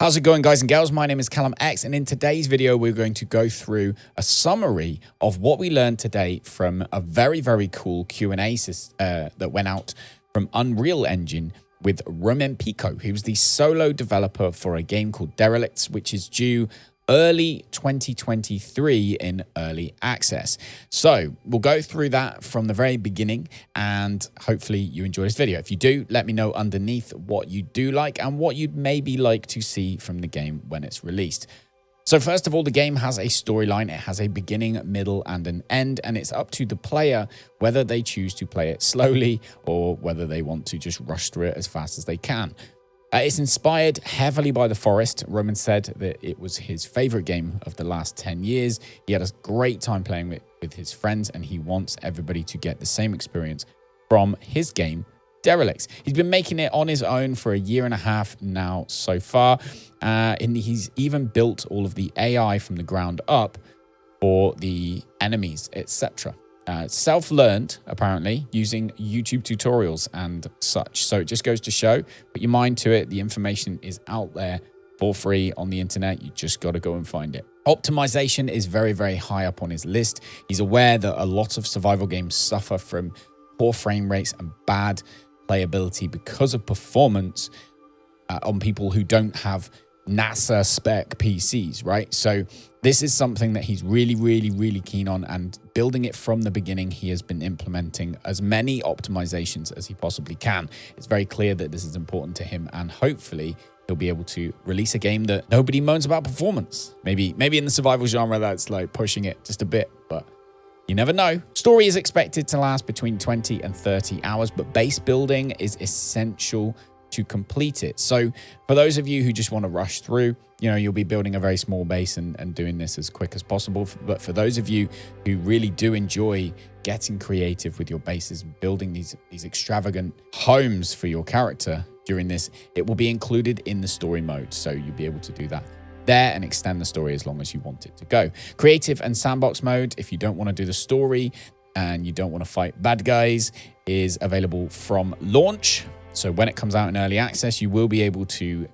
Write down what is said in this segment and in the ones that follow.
How's it going, guys and gals? My name is Callum X, and in today's video, we're going to go through a summary of what we learned today from a very, very cool Q&A that went out from Unreal Engine with Romain, who's the solo developer for a game called Derelicts, which is due early 2023 in early access. So we'll go through that from the very beginning, and hopefully you enjoy this video. If you do, let me know underneath what you do like and what you'd maybe like to see from the game when it's released. So first of all, the game has a storyline. It has a beginning, middle, and an end, and it's up to the player whether they choose to play it slowly or whether they want to just rush through it as fast as they can. It's inspired heavily by The Forest. Romain said that it was his favorite game of the last 10 years. He had a great time playing with his friends, and he wants everybody to get the same experience from his game, Derelicts. He's been making it on his own for a year and a half now so far, and he's even built all of the AI from the ground up for the enemies, etc. Self-learned, apparently, using YouTube tutorials and such. So it just goes to show, put your mind to it. The information is out there for free on the internet. You just got to go and find it. Optimization is very, very high up on his list. He's aware that a lot of survival games suffer from poor frame rates and bad playability because of performance on people who don't have NASA spec PCs, right? So this is something that he's really, really, really keen on, and building it from the beginning, he has been implementing as many optimizations as he possibly can. It's very clear that this is important to him, and hopefully he'll be able to release a game that nobody moans about performance. Maybe in the survival genre, that's like pushing it just a bit, but you never know. Story is expected to last between 20 and 30 hours, but base building is essential to complete it. So for those of you who just want to rush through, you'll be building a very small base and doing this as quick as possible. But for those of you who really do enjoy getting creative with your bases, building these extravagant homes for your character during this, it will be included in the story mode. So you'll be able to do that there and extend the story as long as you want it to go. Creative and sandbox mode, if you don't want to do the story and you don't want to fight bad guys, is available from launch. So when it comes out in early access, you will be able to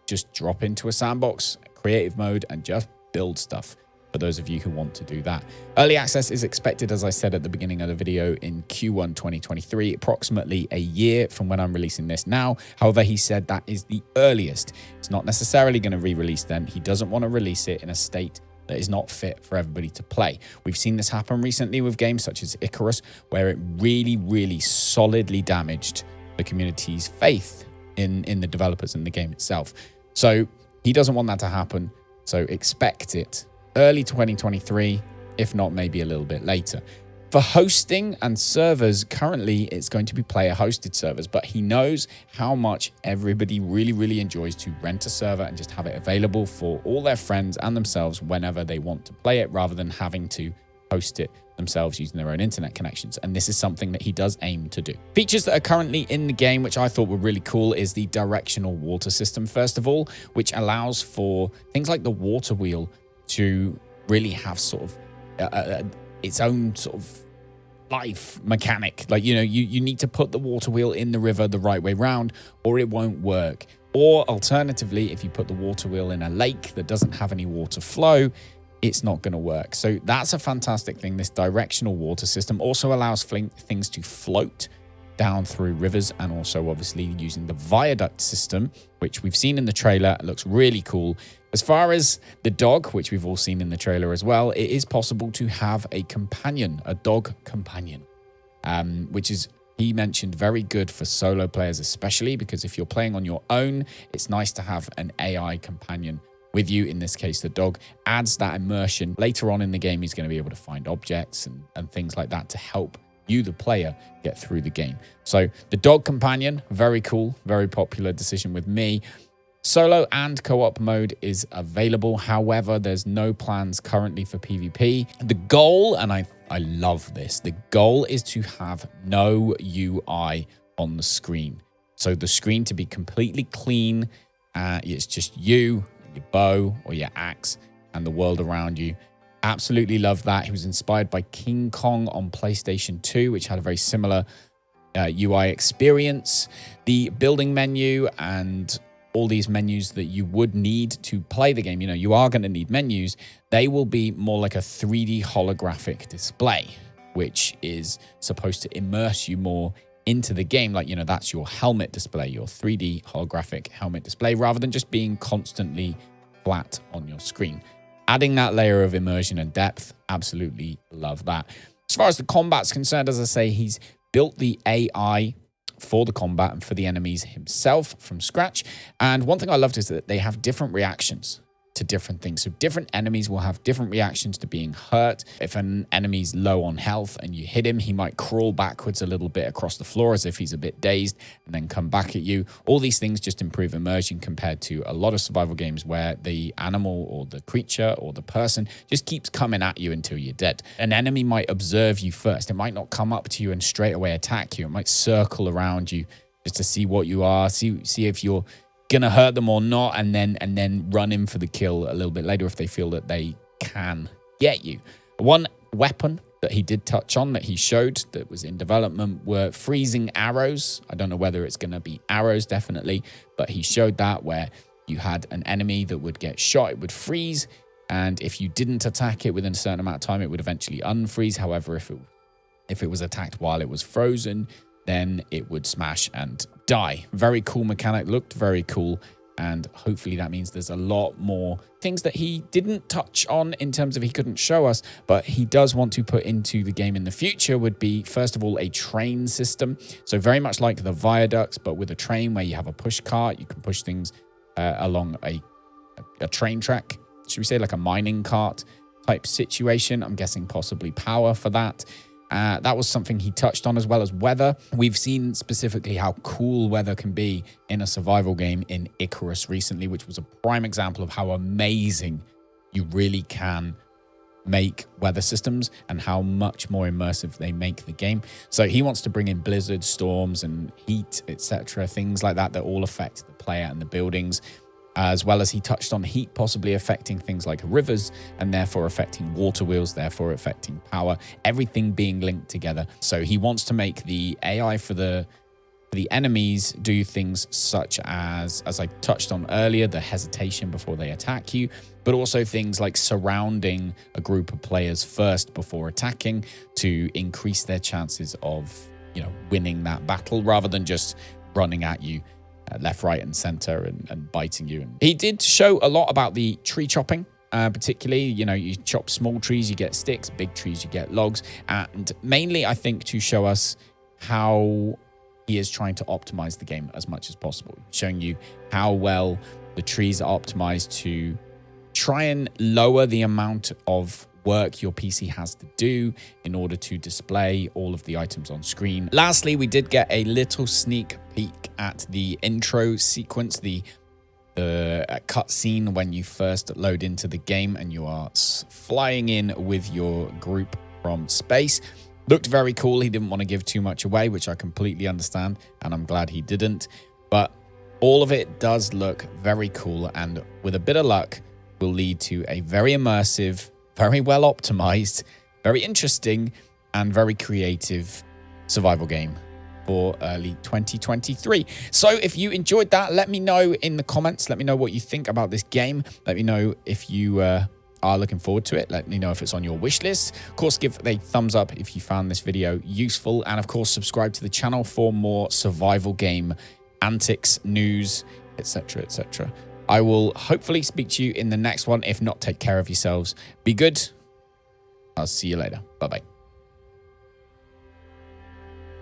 just drop into a sandbox, creative mode, and just build stuff for those of you who want to do that. Early access is expected, as I said at the beginning of the video, in Q1 2023, approximately a year from when I'm releasing this now. However, he said that is the earliest. It's not necessarily going to re-release then. He doesn't want to release it in a state that is not fit for everybody to play. We've seen this happen recently with games such as Icarus, where it really, really solidly damaged the community's faith in the developers and the game itself. So he doesn't want that to happen. So expect it early 2023, if not maybe a little bit later. For hosting and servers, currently it's going to be player-hosted servers, but he knows how much everybody really, really enjoys to rent a server and just have it available for all their friends and themselves whenever they want to play it, rather than having to host it themselves using their own internet connections. And this is something that he does aim to do. Features that are currently in the game, which I thought were really cool, is the directional water system, first of all, which allows for things like the water wheel to really have sort of its own sort of life mechanic. Like, you need to put the water wheel in the river the right way round or it won't work. Or alternatively, if you put the water wheel in a lake that doesn't have any water flow, it's not going to work. So that's a fantastic thing. This directional water system also allows things to float down through rivers, and also obviously using the viaduct system, which we've seen in the trailer. It looks really cool. As far as the dog, which we've all seen in the trailer as well, it is possible to have a companion, a dog companion, which is, he mentioned, very good for solo players, especially because if you're playing on your own, it's nice to have an AI companion with you. In this case, the dog adds that immersion. Later on in the game, he's going to be able to find objects and things like that to help you, the player, get through the game. So the dog companion, very cool, very popular decision with me. Solo and co-op mode is available. However, there's no plans currently for PvP. The goal, and I love this, the goal is to have no UI on the screen. So the screen to be completely clean. It's just you, your bow or your axe, and the world around you. Absolutely love that. He was inspired by King Kong on PlayStation 2, which had a very similar UI experience. The building menu and all these menus that you would need to play the game, you know, you are going to need menus. They will be more like a 3D holographic display, which is supposed to immerse you more into the game. Like, you know, that's your helmet display, your 3D holographic helmet display, rather than just being constantly flat on your screen. Adding that layer of immersion and depth, absolutely love that. As far as the combat's concerned, as I say, he's built the AI for the combat and for the enemies himself from scratch. And one thing I loved is that they have different reactions to different things. So different enemies will have different reactions to being hurt. If an enemy's low on health and you hit him, he might crawl backwards a little bit across the floor as if he's a bit dazed and then come back at you. All these things just improve immersion compared to a lot of survival games where the animal or the creature or the person just keeps coming at you until you're dead. An enemy might observe you first. It might not come up to you and straight away attack you. It might circle around you just to see what you are, see if you're gonna hurt them or not, and then run in for the kill a little bit later if they feel that they can get you. One weapon that he did touch on, that he showed that was in development, were freezing arrows. I don't know whether it's gonna be arrows, definitely, but he showed that where you had an enemy that would get shot, it would freeze, and if you didn't attack it within a certain amount of time, it would eventually unfreeze. However, if it was attacked while it was frozen, then it would smash and die. Very cool mechanic, looked very cool, and hopefully that means there's a lot more things that he didn't touch on in terms of he couldn't show us, but he does want to put into the game in the future would be, first of all, a train system. So very much like the viaducts, but with a train where you have a push cart, you can push things along a train track. Should we say like a mining cart type situation? I'm guessing possibly power for that. That was something he touched on, as well as weather. We've seen specifically how cool weather can be in a survival game in Icarus recently, which was a prime example of how amazing you really can make weather systems and how much more immersive they make the game. So he wants to bring in blizzards, storms, and heat, etc., things like that all affect the player and the buildings. As well as he touched on heat possibly affecting things like rivers and therefore affecting water wheels, therefore affecting power, everything being linked together. So he wants to make the AI for the enemies do things such as I touched on earlier, the hesitation before they attack you, but also things like surrounding a group of players first before attacking to increase their chances of, you know, winning that battle rather than just running at you left, right, and center and biting you. And he did show a lot about the tree chopping, particularly, you know, you chop small trees, you get sticks, big trees, you get logs. And mainly, I think, to show us how he is trying to optimize the game as much as possible, showing you how well the trees are optimized to try and lower the amount of work your PC has to do in order to display all of the items on screen. Lastly, we did get a little sneak peek at the intro sequence, the cutscene when you first load into the game and you are flying in with your group from space. Looked very cool. He didn't want to give too much away, which I completely understand, and I'm glad he didn't. But all of it does look very cool, and with a bit of luck, will lead to a very immersive, very well optimized, very interesting, and very creative survival game for early 2023. So if you enjoyed that, let me know in the comments. Let me know what you think about this game. Let me know if you are looking forward to it. Let me know if it's on your wish list. Of course, give a thumbs up if you found this video useful. And of course, subscribe to the channel for more survival game antics, news, etc., etc. I will hopefully speak to you in the next one. If not, take care of yourselves. Be good. I'll see you later. Bye-bye.